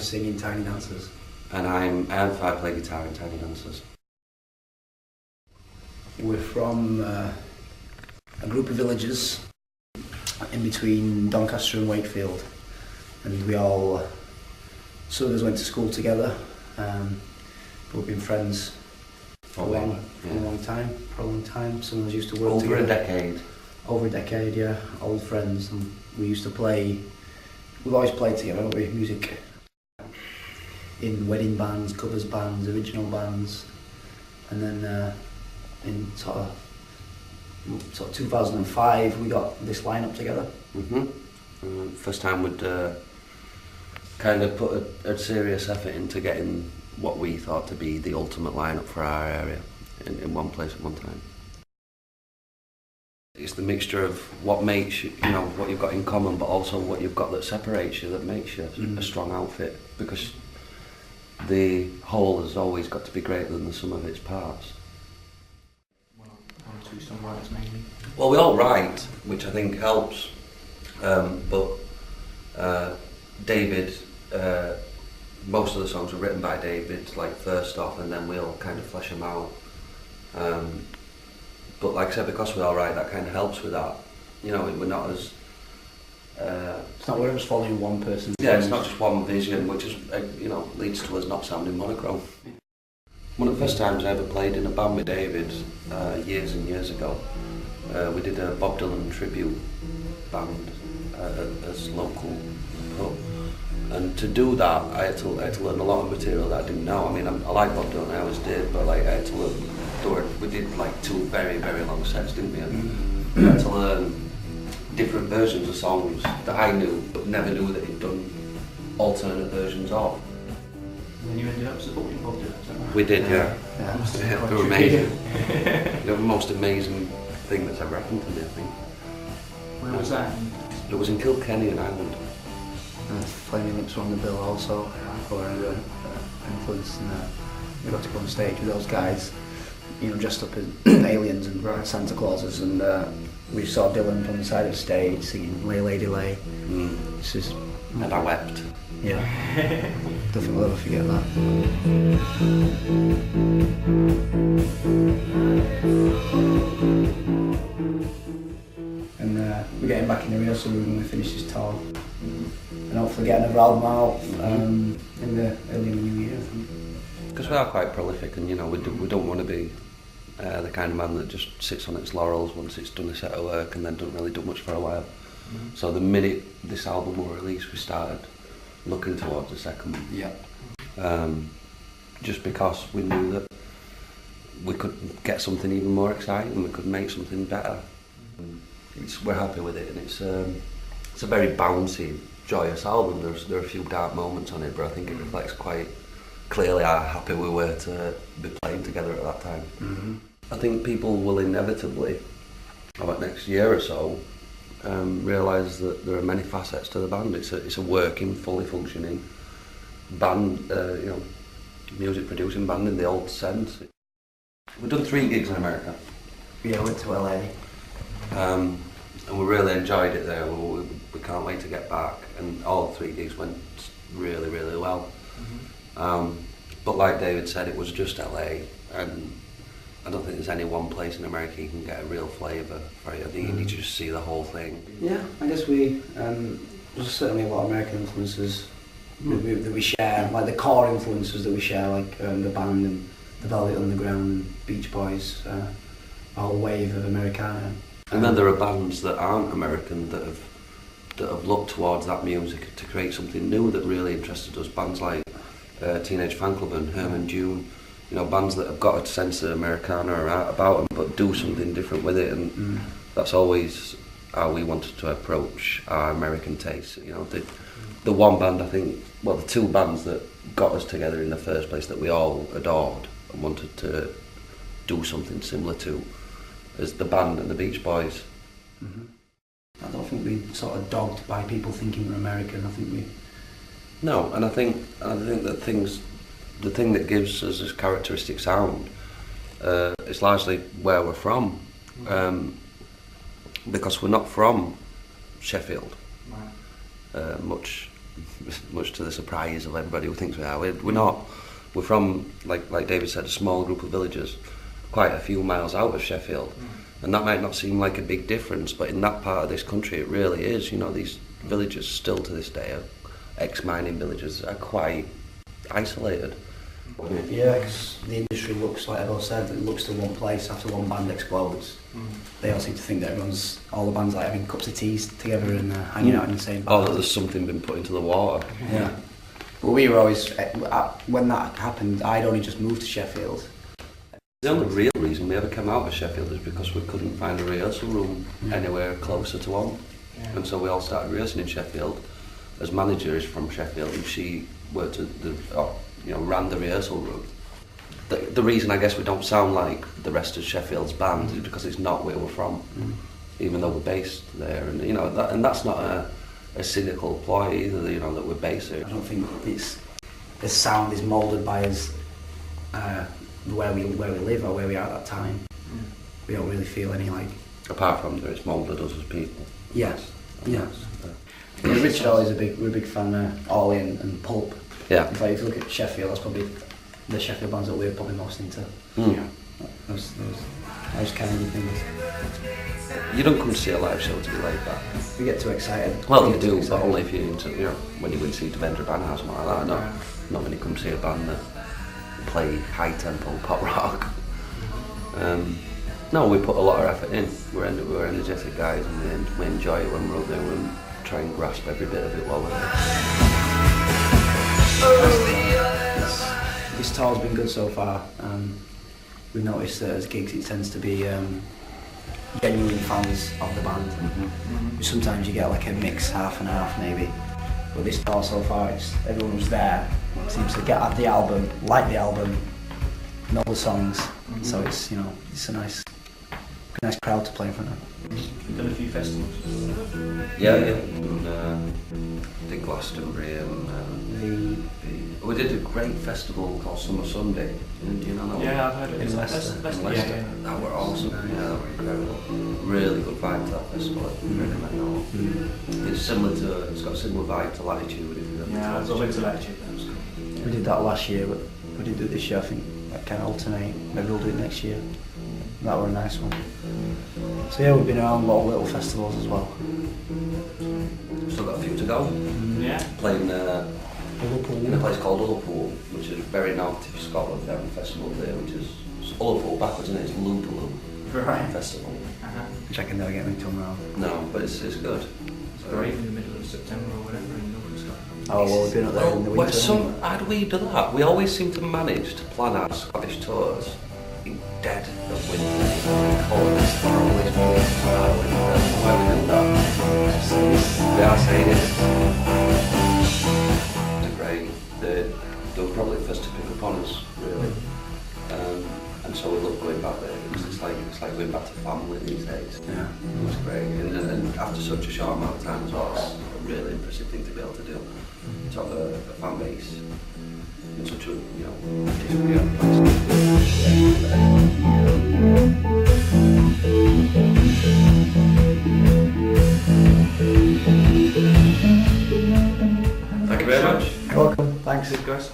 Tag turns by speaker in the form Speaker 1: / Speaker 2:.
Speaker 1: sing in Tiny Dancers.
Speaker 2: And I play guitar in Tiny Dancers.
Speaker 1: We're from a group of villagers in between Doncaster and Wakefield, and we all, some of us went to school together, but we've been friends for a long time. Some of us used to work together.
Speaker 2: Over a decade.
Speaker 1: Over a decade, yeah. Old friends, and we used to play. We've always played together, haven't we? Music in wedding bands, covers bands, original bands, and then in sort of 2005 we got this lineup together.
Speaker 2: First time we'd kind of put a serious effort into getting what we thought to be the ultimate lineup for our area in one place at one time. It's the mixture of what makes you, what you've got in common, but also what you've got that separates you, that makes you a strong outfit, because the whole has always got to be greater than the sum of its parts.
Speaker 3: One or two songwriters mainly?
Speaker 2: Well, we all write, which I think helps, but David, most of the songs were written by David, like first off, and then we'll kind of flesh them out. But like I said, because we all write, that kind of helps with that. We're not as...
Speaker 1: It's not we're just following one person.
Speaker 2: Yeah, it's not just one vision, which is, leads to us not sounding monochrome. One of the first times I ever played in a band with David, years and years ago, we did a Bob Dylan tribute band as local pub. And to do that, I had to learn a lot of material that I didn't know. I mean, I like Bob Dylan, I always did, but I had to learn. We did like 2 very, very long sets, didn't we? And I had to learn different versions of songs that I knew, but never knew that he'd done alternate versions of.
Speaker 3: And then you ended up supporting Bob Dylan, is that right?
Speaker 2: We did, yeah. They were amazing. They were the most amazing thing that's ever happened to me, I think.
Speaker 3: Where was that?
Speaker 2: It was in Kilkenny in Ireland.
Speaker 1: Flaming Lips were on the bill also for influence, and we got to go on stage with those guys, dressed up as aliens and Santa Clauses, and we saw Dylan from the side of the stage singing "Lay Lady Lay." This is,
Speaker 2: and I wept.
Speaker 1: Yeah, don't think we'll ever forget that. And we're getting back in the rehearsal room when we finish this tour, and hopefully get another album out early in the new year, I think.
Speaker 2: Because we are quite prolific, and we don't want to be the kind of band that just sits on its laurels once it's done a set of work and then doesn't really do much for a while. So the minute this album will release, we started looking towards the second one.
Speaker 1: Yeah.
Speaker 2: Just because we knew that we could get something even more exciting, we could make something better. We're happy with it, and it's a very bouncy, joyous album. There are a few dark moments on it, but I think it reflects quite clearly how happy we were to be playing together at that time. I think people will inevitably, about next year or so, realise that there are many facets to the band. It's a working, fully functioning band, music producing band in the old sense. We've done 3 gigs in America.
Speaker 1: Yeah, went to LA.
Speaker 2: And we really enjoyed it there. We can't wait to get back, and all 3 gigs went really, really well. But like David said, it was just LA, and I don't think there's any one place in America you can get a real flavour for it. I think you need to just see the whole thing.
Speaker 1: Yeah, I guess there's certainly a lot of American influences that we share, like the core influences that we share, like the band and the Velvet Underground and Beach Boys, a whole wave of Americana.
Speaker 2: And then there are bands that aren't American that have looked towards that music to create something new that really interested us. Bands like Teenage Fanclub and Herman June, bands that have got a sense of Americana about them, but do something different with it, and that's always how we wanted to approach our American taste. The one band, I think, the 2 bands that got us together in the first place that we all adored and wanted to do something similar to, is the band and the Beach Boys.
Speaker 1: I don't think we're sort of dogged by people thinking we're American. I think we...
Speaker 2: No, and I think that the thing that gives us this characteristic sound is largely where we're from, because we're not from Sheffield, much much to the surprise of everybody who thinks we are. We're not. We're from, like David said, a small group of villagers, quite a few miles out of Sheffield. And that might not seem like a big difference, but in that part of this country it really is. You know, these villages still to this day, ex-mining villages, are quite isolated.
Speaker 1: Yeah, 'cause the industry looks, like Evo said, it looks to one place after one band explodes. They all seem to think that all the bands like having cups of tea together and hanging out in the same band.
Speaker 2: Or that there's something been put into the water.
Speaker 1: Yeah. But we were always, when that happened, I'd only just moved to Sheffield.
Speaker 2: The only real reason we ever came out of Sheffield is because we couldn't find a rehearsal room anywhere closer to home. Yeah. And so we all started rehearsing in Sheffield. As manager is from Sheffield, and she worked at ran the rehearsal room. The reason I guess we don't sound like the rest of Sheffield's band is because it's not where we're from, even though we're based there. And that's not a cynical ploy either. You know, that we're based here.
Speaker 1: I don't think the sound is moulded by us. Where we live or where we are at that time. We don't really feel any like...
Speaker 2: Apart from that it's moulded us as people.
Speaker 1: Yes. Richard we're a big fan of Ollie and Pulp.
Speaker 2: Yeah.
Speaker 1: In fact, if you look at Sheffield, that's probably the Sheffield bands that we're probably most into.
Speaker 2: Yeah.
Speaker 1: Those kind of things.
Speaker 2: You don't come to see a live show to be like that.
Speaker 1: We get too excited.
Speaker 2: Well, you do, but only if you're into, when you went to see Devendra Banner or something like that. Not when you come to see a band that play high tempo pop rock. No, we put a lot of effort in. We're energetic guys, and we enjoy it when we're up there and try and grasp every bit of it while we're there.
Speaker 1: This tour's been good so far. We've noticed that as gigs it tends to be genuine fans of the band. Sometimes you get like a mix, half and half maybe. But this tour so far, everyone who's there seems to get at the album, like the album, know the songs. So it's a nice crowd to play in front of.
Speaker 3: You've done a few festivals.
Speaker 2: Yeah. Did Glastonbury and we did a great festival called Summer Sunday. Do you know that one?
Speaker 3: Yeah, I've heard of it.
Speaker 1: In Leicester.
Speaker 3: Yeah.
Speaker 2: That were awesome. Yeah, that were incredible. Really good vibe to that festival. I recommend that one. It's got a similar vibe to Latitude.
Speaker 3: Yeah, I've been to Latitude.
Speaker 1: We did that last year, but we didn't do it this year. I think that kind of alternate. Maybe we'll do it next year. That were a nice one. So yeah, we've been around a lot of little festivals as well.
Speaker 2: Still got a few to go.
Speaker 3: Yeah.
Speaker 2: Playing in a place called Ullapool, which is very north of Scotland. They have a festival there, which is Ullapool backwards, and it's Loopaloo Festival.
Speaker 1: Which I can never get my tongue around.
Speaker 2: No, but it's good.
Speaker 3: Right in the middle of September or whatever in northern Scotland.
Speaker 1: Oh well, we've been up there in the winter.
Speaker 2: How do we do that? We always seem to manage to plan our Scottish tours in dead of winter. Always always where we do that. They are saying it. They're great. They were probably the first to pick up on us, really. And so we love going back there. It's like going back to family these days.
Speaker 1: Yeah,
Speaker 2: it was great. And after such a short amount of time as well, it's a really impressive thing to be able to do. To have a fan base in such a different place. Thank you very much.
Speaker 1: You're welcome. Thanks.
Speaker 3: Good guys.